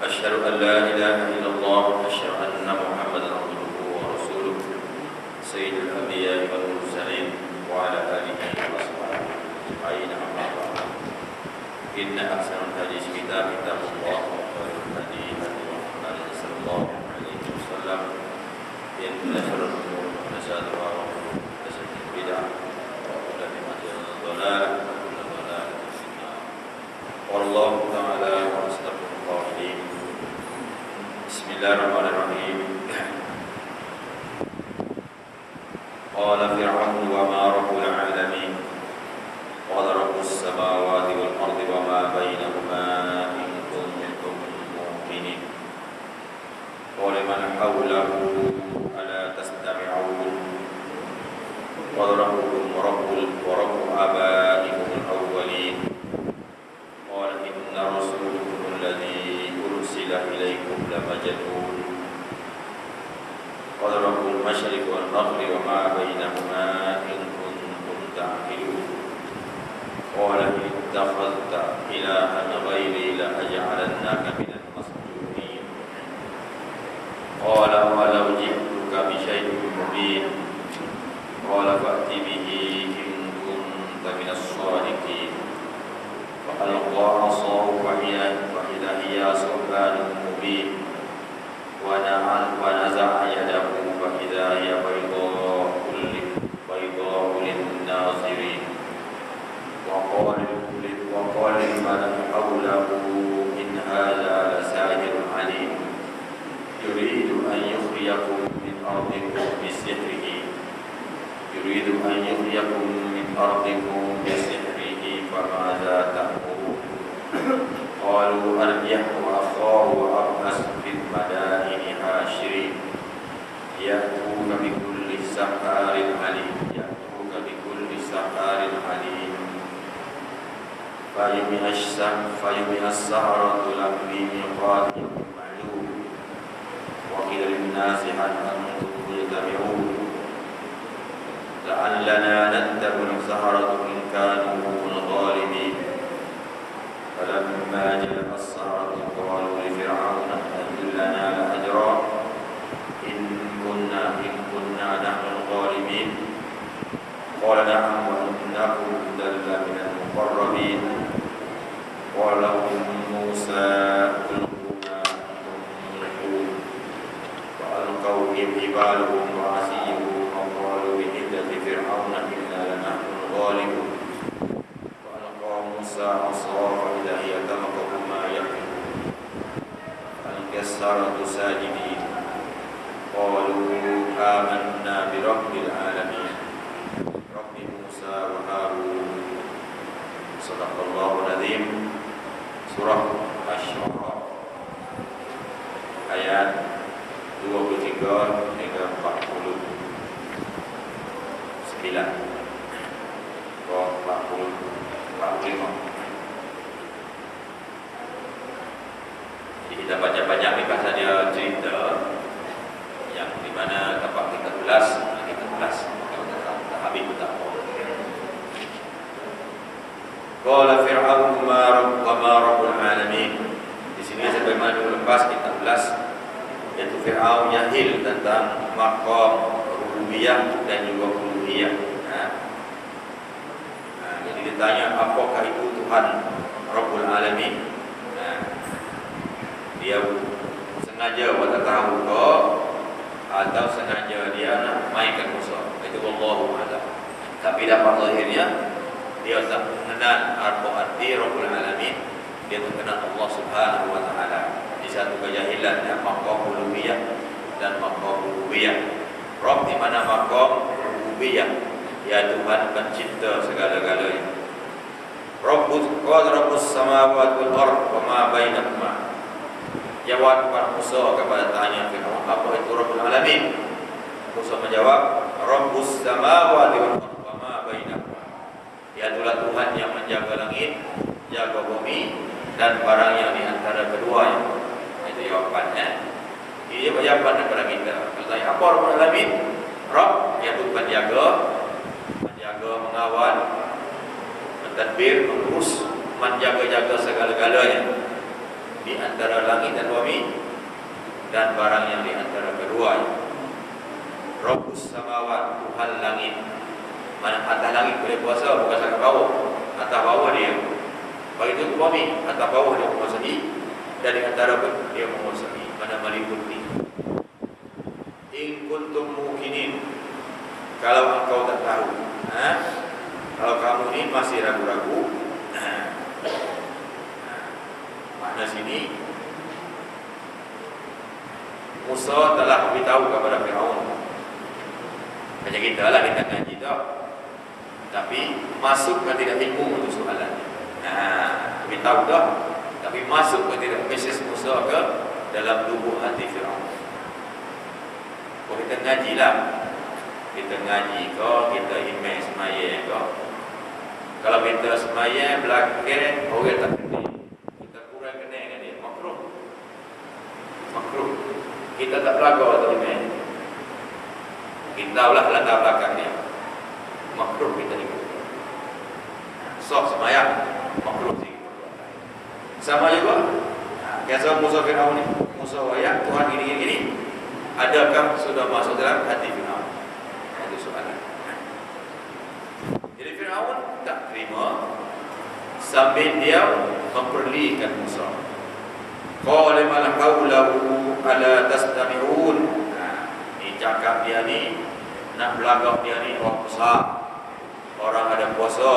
أشهد أن لا إله إلا الله وأشهد أن محمدا عبده ورسوله سيد الأنبياء والمرسلين وعلى آله وصحبه أجمعين أما بعد إن أحسن الحديث كتاب الله وخير الهدي هدي محمد صلى الله عليه وسلم إن شر الأمور محدثاتها وكل محدثة بدعة وكل بدعة ضلالة وكل ضلالة في النار قال الله تعالى وأصدق القائلين بسم الله الرحمن الرحيم قال فرعون وما رب العالمين قال رب السماوات والأرض وما بينهما إن كنتم مؤمنين قال من حوله ألا تستمعون قال ربكم ورب آبائكم الأولين قال إن رسولكم الذي أرسل إليكم لمجنون قال رب المشرق والمغرب وما بينهما إن كنتم تعقلون قال إن اتخذت إلها غيري لأجعلنك من المسجونين قال ولو جئتك بشيء مبين قال فأت به إن كنت من الصادقين فألقى عصاه فإذا هي ثعبان مبين ونزع يده فإذا هي بيضاء للناظرين وقال لمن حوله إن هذا لساحر عليم يريد أن يخرجكم من أرضكم فماذا تأمرون قالوا أرجه وأخاه وأبعث في المدائن حاشرين يأتوك بكل سحار عليم فيمئ السحرة لهم بميقات يوم معلوم وقيل للناس هل أنتم مجتمعون لعلنا نتبع السحرة إن كانوا هم الغالبين فلما جاء السحرة قالوا لفرعون هل لنا لأجرا إن كنا نحن الغالبين قال نعم وإنكم لمن المقربين قال لهم موسى ألقوا ما أنتم ملقون فألقوا حبالهم وعصيهم وقالوا بعزة فرعون إنا لنحن الغالبون فألقى موسى عصاه فإذا هي تلقف ما يحملون فألقى السحرة ساجدين قالوا آمنا برب العالمين رب موسى وهارون صدق الله العظيم. Surah Asy-Syu'ara ayat 23 hingga 49. 45. Jadi kita baca-baca nikah saja cerita yang dimana tempat kita ulas kalau tak habis pun tak apa. Qala Fir'aun wa ma rabbul alamin. Di sini sebagaimana dulu lepas kita ulas, yaitu Fir'aun jahil tentang maqam rububiyah dan juga uluhiyah. Jadi ditanya apakah itu Tuhan Rabbul Alamin. Dia sengaja buat tak tahu ke atau sengaja dia nak mainkan Musa. Itu wallahu a'lam. Tapi dapat zahirnya dia tak mengenal arti Rabbul Alamin. Dia mengenal Allah Subhanahu wa taala. Di satu kejahilan yang maqam uluhiyah dan maqam rububiyah. Rabb di mana maqam rububiyah, ya Tuhan pencipta segala-galanya. Rabbus samawati wal ard wa ma bainahuma. Jawab kepada Musa kepada tanya Fir'aun, apa itu Rabbul Alamin? Musa menjawab, Rabbus samawati wal ard wa ma bainahuma. Dia adalah Tuhan yang menjaga langit, jaga bumi dan barang yang di antara keduanya. Itu jawapannya. Dia berjawaban kepada kita. Kalau tanya apa Rabbul Alamin? Rabb yaitu penjaga, mengawal, mentadbir, mengurus, menjaga-jaga segala-galanya. di antara langit dan bumi dan barang yang di antara keduanya. Rabbus samawat, Tuhan langit. Mana atas langit boleh puasa, bukan sangat bawah. Atas bawah dia. Begitu bumi, atas bawah dia menguasai, dan di antara pun dia menguasai. Mana meliputi. In kuntum mukinin, kalau engkau tak tahu, kalau kamu ini masih ragu-ragu, makna sini Musa telah beritahu kepada Firaun. Macam kita lah, kita ngaji tau, tapi masuk ke tidak ilmu untuk soalan. Beritahu dah, tapi masuk ke tidak mesej Musa ke dalam tubuh hati Firaun. Kalau kita ngaji lah, kita ngaji kau, kita imej semaya kau. Kalau kita semaya belakang orang tak kena, kita kurang kena dengan dia, makruh. Kita tak pelagau atau imej, kita lah latar belakang dia, makruh kita ikut. Sok semaya makruh sih. Sama juga kisah Musa Firaun ni. Musa wayang Tuhan gini. Adakah sudah masuk dalam hati Firaun? Itu soalan. Jadi Firaun tak terima sambil dia memperlihatkan Musa. Qala mal haulahu ala tastami'un. Ni cakap dia ni, nak belagak dia ni orang besar, orang ada kuasa,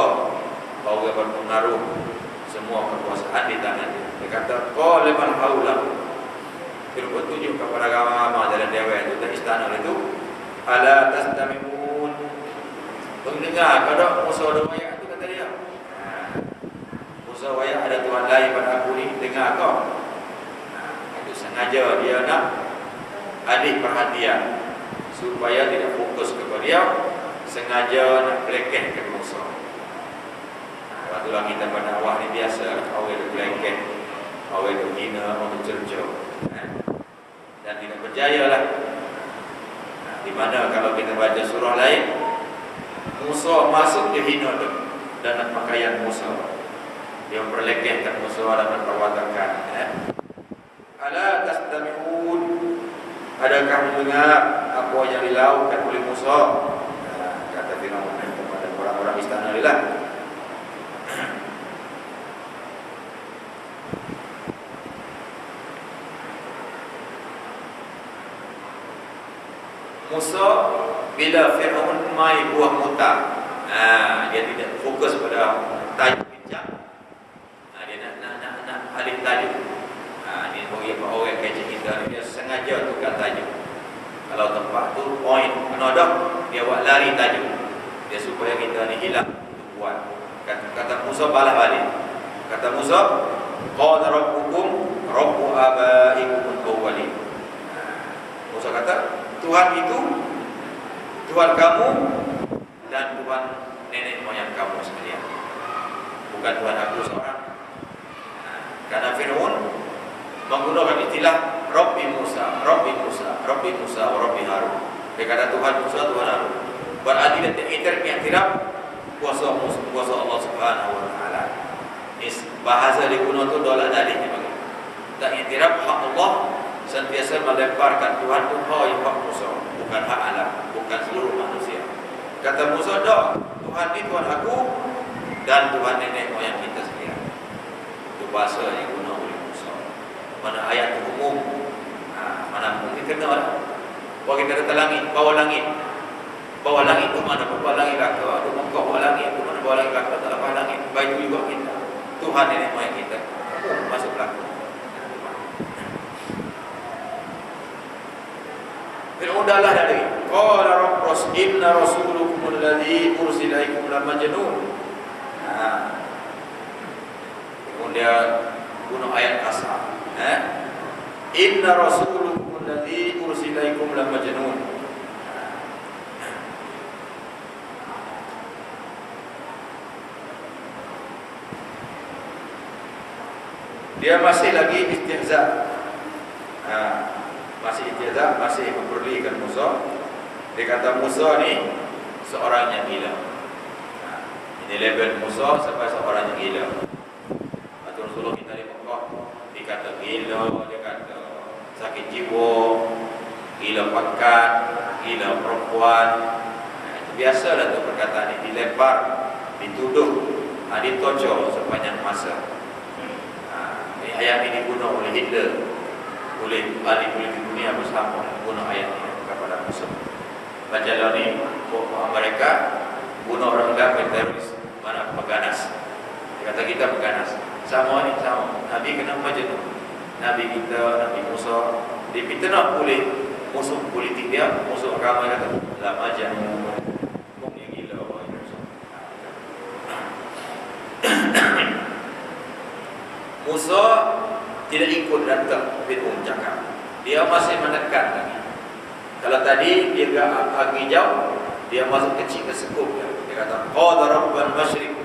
orang berpengaruh, semua kekuasaan di tangan dia. Dia kata qala mal haulahu. Dia tunjuk kepada agama dalam dewan itu dan istana itu, ala tastami'un. Mendengar kada Musa ada wayang itu, kata dia. Musa wayang ada Tuhan lain pada aku ni, dengar kau. Itu sengaja dia nak alih perhatian supaya tidak fokus kepada dia, sengaja nak pelekehkan Musa. Waktu lah kita berdakwah ni biasa, orang itu pelekeh, orang itu hina, orang itu cerca, dan tidak berjaya lah. Di mana kalau kita baca surah lain, Musa masuk ke hina tu dan pakaian Musa, dia memperlekehkan Musa dan memperwatakan. Ala tastami'un, adakah mendengar apa yang dilakukan oleh Musa? Kata Firaun kepada orang-orang istana dia lah. Musa bila Firaun mai buah muta, dia tidak fokus pada tajuk bincang, dia nak alih tajuk. Dia bagi orang kaji kita, dia sengaja tukar tajuk. Kalau tempat tu point kena dah, dia buat lari tajuk dia supaya kita ni hilang buat. Kata Musa balas balik. Kata Musa, qala rabbukum rabbu abaikum al-awwalin. Musa kata Tuhan itu Tuhan kamu dan Tuhan nenek moyang kamu sekalian, bukan Tuhan aku seorang. Karena Firaun menggunakan istilah Rabbi Musa, Rabbi Musa, Rabbi Musa, Rabbi Harun. Dia kata Tuhan Musa, Tuhan Harun. Berarti dia iktiraf kuasa Allah Subhanahu Wa Taala. Bahasa digunakan tu dolar dalihnya bagi. Tak iktiraf hak Allah, sentiasa melemparkan Tuhan itu hak Musa, bukan hak Allah, bukan seluruh manusia. Kata Musa, dah, Tuhan ini Tuhan aku dan Tuhan nenek moyang kita sekalian. Itu bahasa yang guna oleh Musa. Mana ayat umum, mana mungkin kena lah. Bahawa kita kata langit, bawah langit. Bawah langit itu mana? Bawah langit kakak, itu muka bawah langit, itu mana bawah langit kakak, tak lepas langit. Baik itu juga kita, Tuhan nenek moyang kita. Masuk belakang. Fir'aun dah dari qala rabbus inna rasulukum alladhi ursila ilaikum la majnun. Kemudian guna ayat kasar, inna rasulukum alladhi ursila ilaikum la majnun. Dia masih lagi istihza, masih istihza, masih memperlihatkan Musa. Dia kata Musa ni seorang yang gila. Ini label Musa sampai seorang yang gila. Rasulullah kita di Mekah dikata gila, dia kata sakit jiwa, gila pakat, gila perempuan. Itu biasalah tu perkataan ini, dilempar, dituduh, ditocok sepanjang masa. Ayat ini dibunuh oleh Hitler, oleh ahli politik dunia bersama bunuh ayat ini kepada musuh. Baca ni mereka bunuh orang kafir teroris, mana peganas. Kata kita peganas. Sama ni sama. Nabi kena macam tu. Nabi kita, Nabi Musa dipitnah oleh musuh politik dia, musuh agama dia kata, "La majamu." Kong yang gila orang Musa. Musa tidak ikut datang Fir'aun cakap. Dia masih menekan lagi. Kalau tadi dia agak jauh, dia masuk kecil ke sekup dia. Dia kata, "Qala rabbul masyriq,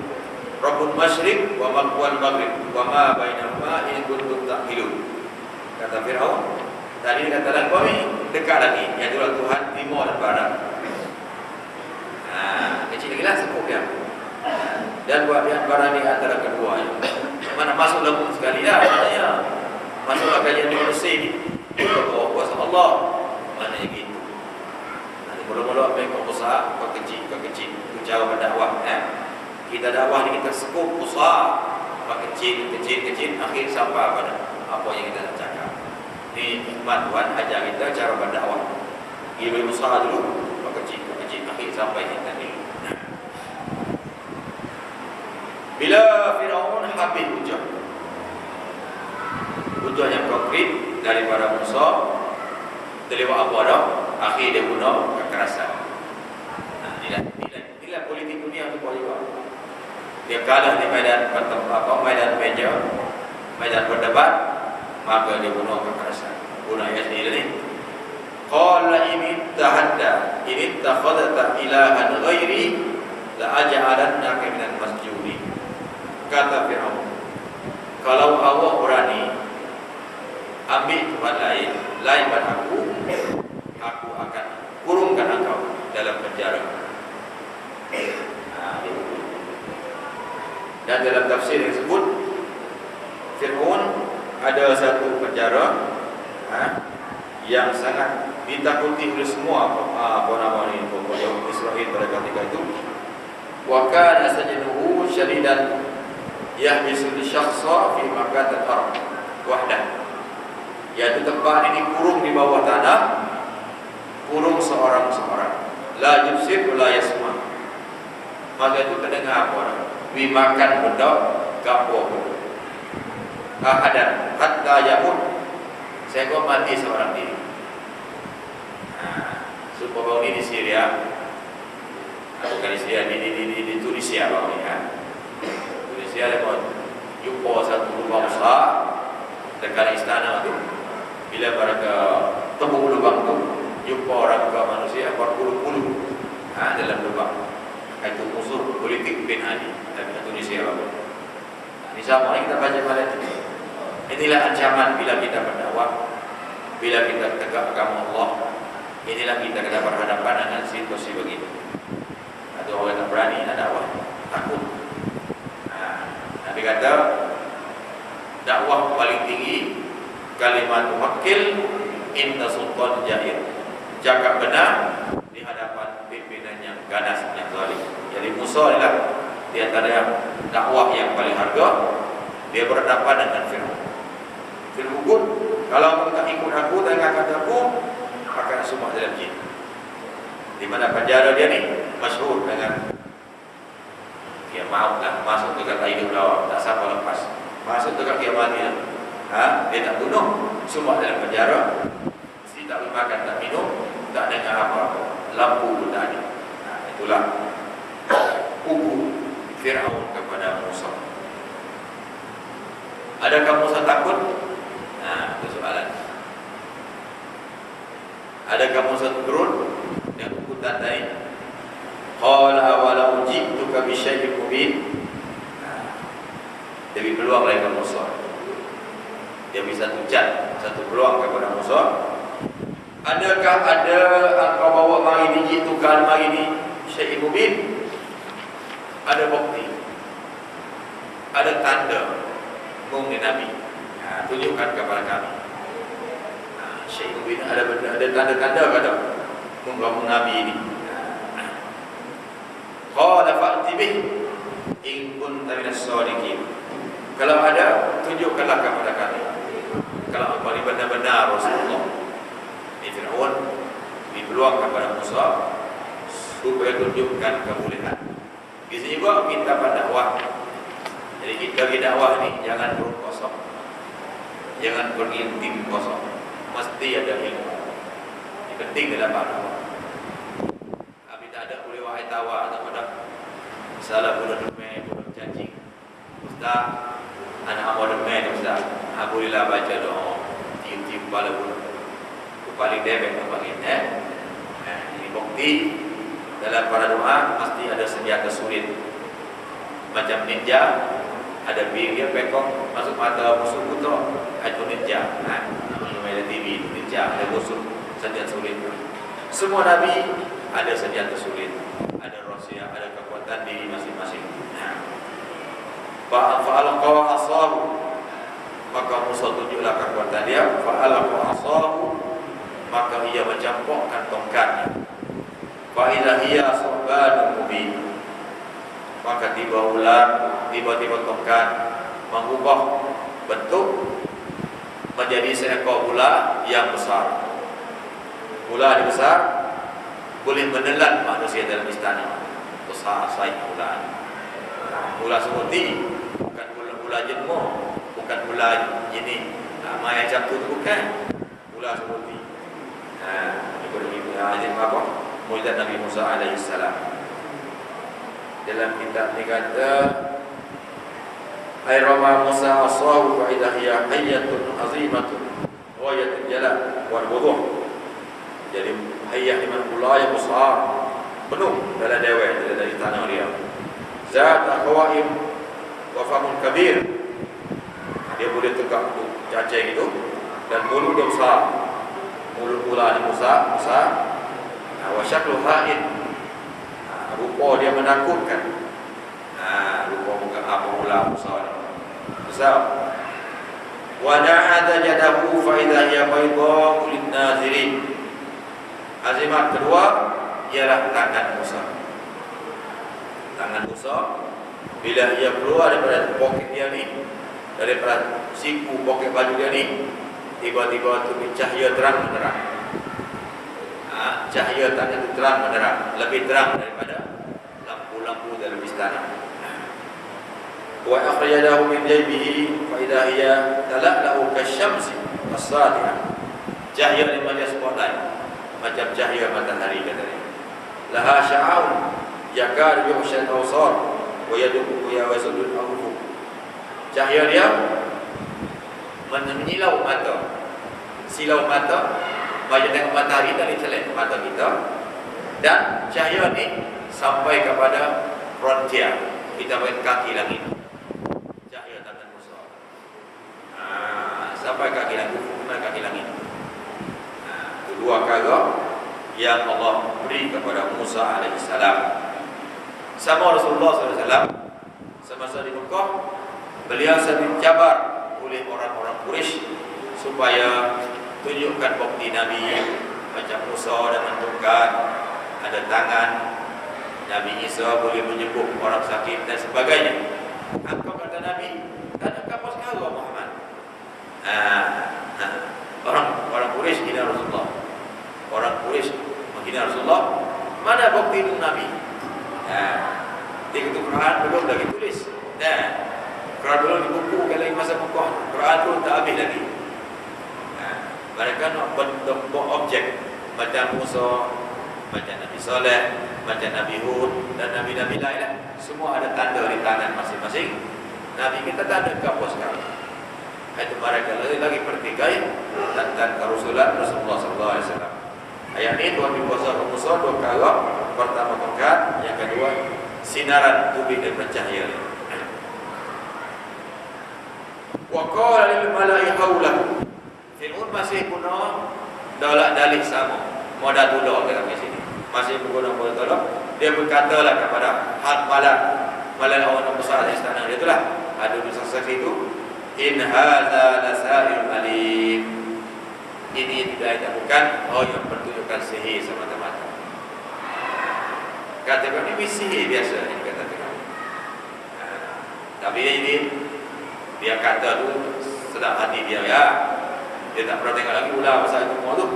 rabbul masyriq wa maqwal maghrib, wa ma bainahuma in kuntum ta'qilun." Kata Fir'aun. Tadi dia kata lagi, kami dekat lagi, iaitu Tuhan timur dan barat. Kecil lagi lah sekup dia. Dan buat dia barang ni antara kedua. Mana masuk lembut sekali dah, maknanya masuklah kajian manusia ni. Kau kuasa Allah, maknanya gitu. Nanti mula-mula apa yang kau besar, kau kecil. Itu cara berdakwah. Kita dakwah ni kita sekup besar, kecil, akhir sampai pada apa yang kita nak cakap. Ni hikmat Tuhan ajar kita cara berdakwah. Ia besar dulu, kecil, akhir sampai kita ni. Bila Fir'aun habis hujah yang konkret daripada Musa, terlewat apa dah, akhir dia guna kekerasan. Inilah politik dunia tu juga. Dia kalah di medan medan berdebat, maka dia guna kekerasan. Guna ayat sendiri ni. Qala in ittakhadta ilahan ghairi la aj'alannaka minal masjunin. Kata Fir'aun, kalau awak berani ambil Tuhan lain pada aku akan kurungkan engkau dalam penjara. Dan dalam tafsir yang disebut, Fir'aun ada satu penjara yang sangat ditakuti oleh semua pokok Israel pada ketika itu. Wa kana sajinuhu syadidan yahbisul syakhsa fi makanan haram wahdah. Yaitu tempat ini kurung di bawah tanah, kurung seorang la yusir la yasma. Maka itu terdengar apa orang makan benda gapo ada hatta yamut sehingga mati seorang diri. Supaya ini di Syria, bukan di Syria, di Tunisia bang ni Tunisia dia pun jumpa satu lubang besar dekat istana tu. Bila mereka tembung lubang tu, jumpa orang ke manusia berpuluh-puluh dalam lubang. Itu musuh politik bin Ali dari Tunisia bang. Ini sama kita baca balik. Inilah ancaman bila kita berdakwah, bila kita tegak agama Allah. Inilah kita kena berhadapan dengan situasi begini. Ada orang yang berani nak dakwah, takut. Nabi kata dakwah paling tinggi kalimat wakil inna sultan jair. Cakap benar di hadapan pimpinan yang ganas, yang zalim. Jadi Musa adalah di antara yang dakwah yang paling harga. Dia berhadapan dengan Fir'aun. Fir'aun, kalau kamu tak ikut aku dan kata aku, akan semua dalam jin. Di mana penjara dia ni masyhur dengan dia mautlah masuk dekat hidup lawan, tak siapa lepas. Masuk dekat kiamat dia. Dia tak bunuh, semua dalam penjara. Mesti tak makan, tak minum, tak dengar apa-apa. Lampu pun tak ada. Itulah hukum Fir'aun kepada Musa. Adakah Musa takut? Itu soalan. Adakah Musa turun dan hukuman tadi? Qala awalau ji'tuka bi syai'in mubin. Jadi peluang lagi kepada Musa. Dia bisa tucat satu peluang kepada Musa. Adakah ada engkau bawa mari ni ji'tuka mari ni syai'in mubin? Ada bukti, ada tanda mungkin Nabi. Tunjukkan kepada kami. Syekh Mubin ada tanda-tanda pada membangun Nabi ini. Qala fa'ti bih in kunta minas shadiqin. Kalau ada, tunjukkanlah kepada kami. Kalau engkau ini benar-benar Rasulullah. Ini Fir'aun dipeluang kepada Musa supaya tunjukkan kebolehan. Di sini juga kita pada dakwah. Jadi kita di dakwah ini jangan perut kosong, jangan berintip kosong. Mesti ada ilmu. Ini penting dalam dakwah. Tapi tak ada boleh wahai tawa atau pada salah boleh demai, boleh cacing. Ustaz, anak awak demai Ustaz. Bolehlah baca doa, tiup-tiup kepala pun. Paling debek apa ini? Ini bukti dalam para doa mesti ada senjata sulit. Macam ninja, ada bir dia pekong masuk mata musuh putra, itu ninja. Ada TV ninja, ada musuh senjata sulit. Semua nabi ada senjata sulit, ada rahsia, ada kekuatan diri masing-masing. Fa'alqa asahu, maka Musa tunjuklah kekuatan dia. Fa'alqa asahu, maka ia mencampakkan tongkatnya. Fa idza hiya subanun mubin, maka tiba-tiba tongkat mengubah bentuk menjadi seekor ular yang besar. Ular yang besar boleh menelan manusia dalam istana. Besar sains ular. Ular seperti bukan ular jenmah, bukan ular ini maya jatuh bukan. Ular seperti ini apa? Mujizat Nabi Musa alaihissalam. Dalam kitab ni kata Ayrama Musa asahu wa idha hiya hayyatun azimatun ghayatul jalal wal wuduh. Jadi hayyah iman ular yang besar penuh dalam dewan dari tanah dia. Zat qawaim wa famun kabir. Dia boleh tegak tu cacing itu dan mulut dia besar. Mulut ular ni besar. Wa syaklu ha'in, rupa dia menakutkan. Rupa muka apa ular besar. Wa na'ata jadahu fa idza hiya baydha'u lin-nazirin. Azimat kedua ialah tangan Musa. Tangan Musa bila ia keluar daripada poket dia ni, daripada siku poket baju dia ni, tiba-tiba tu cahaya terang menerang. Cahaya tangan itu terang menerang, lebih terang daripada lampu-lampu dalam istana. Wa akhrajadahu min jaybihi fa idza hiya tala'la'u kasyamsi as-sadi'ah. Cahaya ni macam spotlight, macam cahaya matahari katanya. Laha sya'aun yakad yuhsal awsar wa yadubu ya wasudul awfu. Cahaya dia menyilau mata, silau mata. Baju tengok matahari dari celak mata kita, dan cahaya ni sampai kepada frontier kita main kaki langit. Cahaya tangan Musa sampai kaki langit. Dua perkara yang Allah beri kepada Musa alaihissalam. Sama Rasulullah SAW semasa di Mekah, beliau sering dicabar oleh orang-orang Quraisy supaya tunjukkan bukti Nabi macam Musa dengan tongkat, ada tangan. Nabi Isa boleh menyembuh orang sakit dan sebagainya. Apa kata Nabi? Tak ada apa sekali Muhammad. Orang Quraisy hina Rasulullah. Orang Quraisy menghina Rasulullah. Mana bukti itu Nabi? Di Quran belum lagi tulis. Quran belum dibukukan lagi masa Mekah. Quran tu tak habis lagi. Mereka nak bentuk objek macam Musa, macam Nabi Saleh, macam Nabi Hud dan Nabi-Nabi lain. Semua ada tanda di tangan masing-masing. Nabi kita tak ada apa sekarang. Itu mereka lagi pertikai tentang kerusulan Rasulullah SAW. Ayat ini Tuhan berkuasa ke Musa dua perkara. Pertama tongkat, yang kedua sinaran tubik dan bercahaya. Wa qala lil mala'i haulahu. Fir'aun masih guna dalih sama, modal tulah dalam sini. Masih guna modal tulah. Dia berkatalah kepada hal malak orang besar di istana dia itulah. Ada di saksi itu, In hadza lasairun alim. Ini tidak bukan yang pertunjukan sihir semata-mata. Kata ini sihir biasa ni kata Firaun. Tapi ini dia kata tu sedap hati dia ya. Dia tak pernah tengok lagi ular pasal itu semua tu.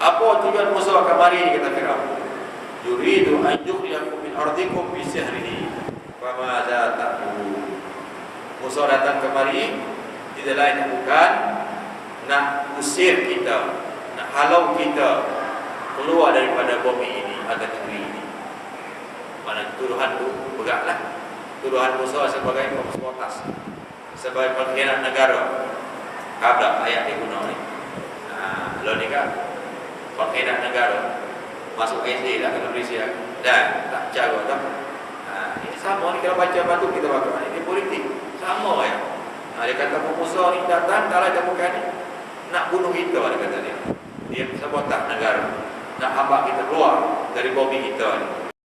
Apa tujuan Musa kemari ni kata Firaun? Yuridu an yukhrijakum min ardikum bi sihrihi. Fa ma za taqulu. Musa datang kemari tidak lain bukan nak usir kita, nak halau kita keluar daripada bumi ini atau negeri ini. Mana tuduhan tu beratlah. Tuduhan Musa sebagai pemberontak, sebagai pengkhianat negara. Kablah ayat dia guna ni. Lo ni kan pengkhianat negara. Masuk SD lah ke Indonesia dan tak cara tak. Ini sama ni kalau baca batu kita baca ini politik sama ya. Dia kata Musa ni datang kalau dia bukan nak bunuh kita, dia kata dia. Dia sabotaj negara, nak hamba kita keluar dari bumi kita ni.